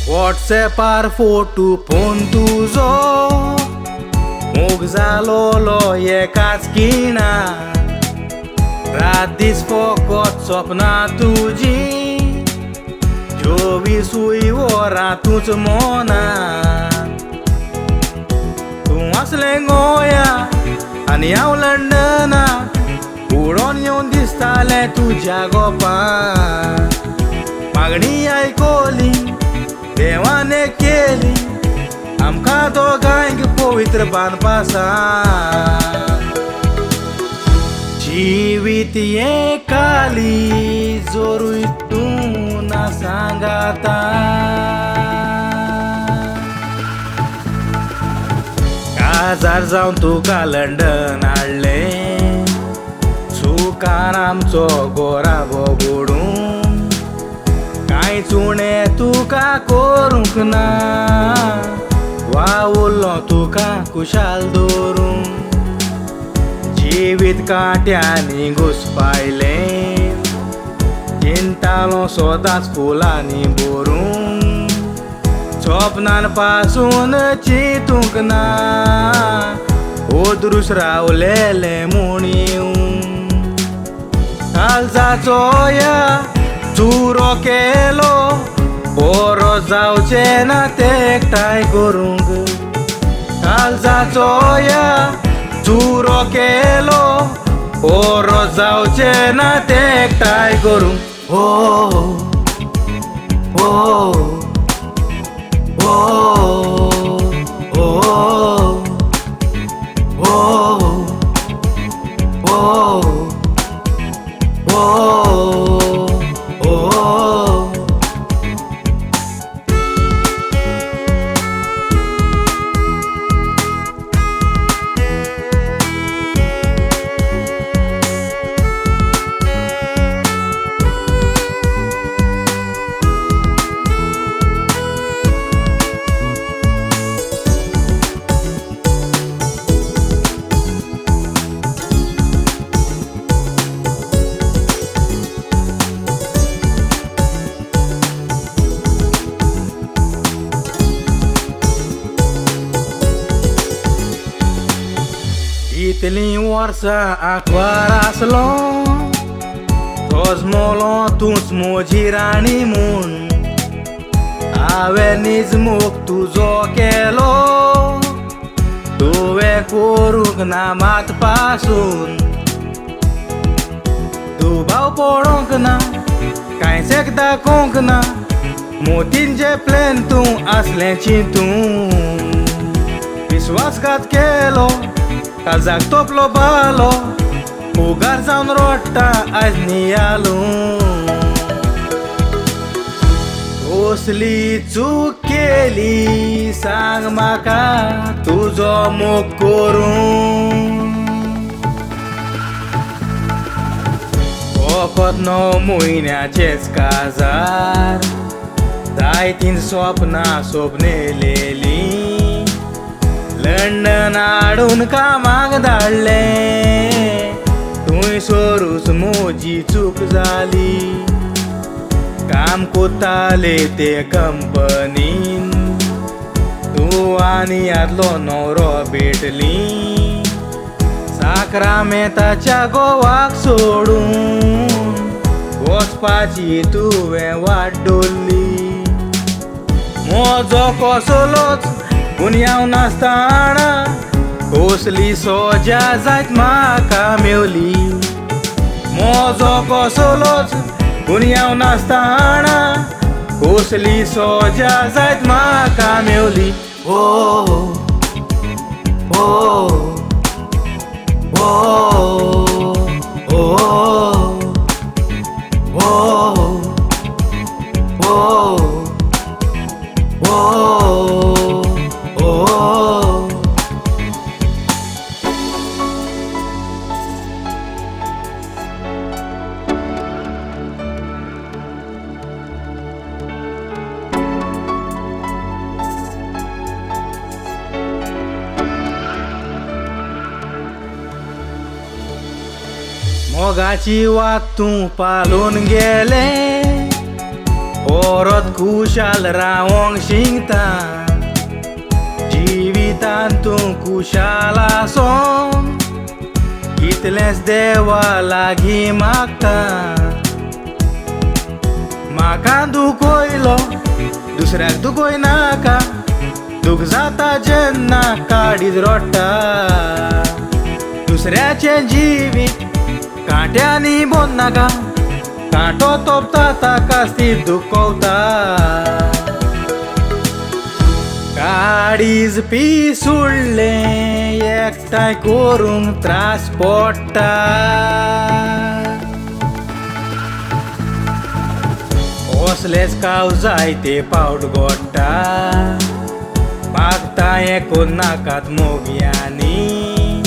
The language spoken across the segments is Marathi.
WhatsAppar फोटो फोन तुझो मोग जालोलो एकाच खिणान रात दीस फकत सपनां तुजी 24 वरां तूच मनान तूं असलें गोंयां आनी हांव लंडनाक उडोन येवन दिसतालें तुज्या गोपान मागणी आयकोली देवाने केली आमकां दोगांयक पवित्र बांदपासा जिवीत एकाली जोरूय तूं ना सांगाता काजार जावन तुका लंडन हाडलें सुखान आमचो गोराबो घडून कांयच उणें तुका करूंक ना वावुरलो तुका खुशाल दवरूं जिवीत कांट्यांनी घुस्पायलें चिंतालो सदांच फुलांनी भरून सपनान पासून चिंतूंक ना ओदरूस रावलेलें म्हूण येवून काळजाचो या चुरो केलो बरो जावचें ना ते एकठांय करूंक काळजाचो या चुरो केलो बरो जावचें ना ते एकठांय करूंक ओ ओ ओ इतलीं वर्सां आंकवार आसलो तोच मोलो तूंच म्हजी राणी म्हूण हांवें नीज मोग तुजो केलो तुवें करूंक ना मात पासून दुबाव पडोंक ना कांयच एक दाखोवंक ना मोतींचे प्लॅन तूं आसलें चिंतून विश्वासघात केलो काळजाक तोपलो बालो उगार जावन रोडटा आयज नियालू कसली चूक केली सांग म्हाका तुजो मोग करूं फकत 9 म्हयन्याचेच काजार जायतीं सपनां सोपनेलेली लंडन हाडून कामाक धाडलें थंयसरूच म्हजी चूक जाली काम कोत्ताले ते कंपनीन तूं आनी आदलो न्हवरो भेटली साक्रामेंताच्या गोवाक सोडून वचपाची तुवें वाट धरली म्हजो कसलोच गुन्यांव नासतना कसली सोजा जायत म्हाका मेवली म्हजो कसलोच गुन्यांव नासतना कसली सोजा जायत म्हाका मेवली ओ ओ ओ मोगाची वात तूं पालून गेले परत खुशाल रावंक शिंगता जिवितांत तूं खुशाल आसोन इतलेंच देवा लागीं मागता म्हाका दुखयलो दुसऱ्याक दुखय नाका दूख जाता जेन्ना काडीत रडटा दुसऱ्याचें जिवीत कांट्यांनी बोन नाका कांटो तोपता ताकाच ती दुखवता काडीज पीस उडलें एकठांय करूंक त्रास पडटा असलेच काव जायते पावट घडटा मागता हें कोण नाकात मोगयांनी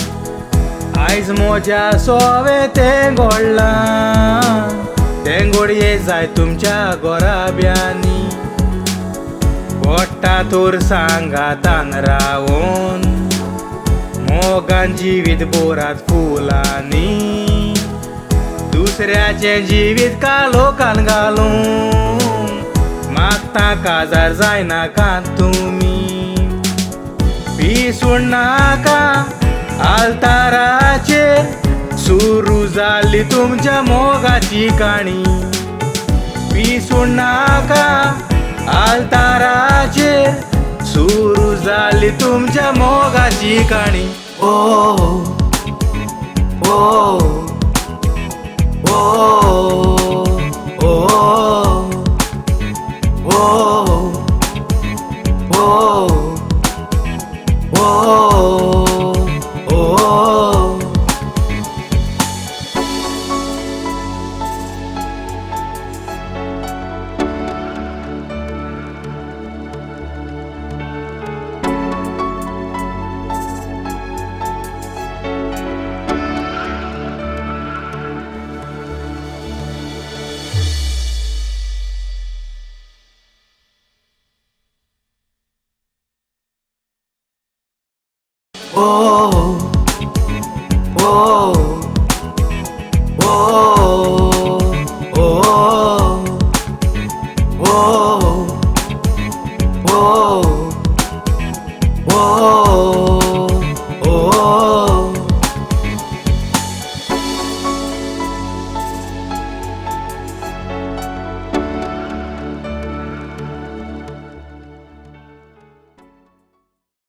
आयज म्हज्या सोवे तें घडलां तें घडये जाय तुमच्या गोराब्यांनी पडटा तर सांगातान रावून मोगान जिवीत बोरात फुलांनी दुसऱ्याचें जिवीत कालोखान घालून मागता काजार जायनाका तुमी पिसून नाका आल्ताराचेर सुरू जाली तुमच्या मोगाची काणी पिसून नाका आल्ताराचेर सुरू जाली तुमच्या मोगाची काणी ओ ओ ओ ओ ओ ओ Oh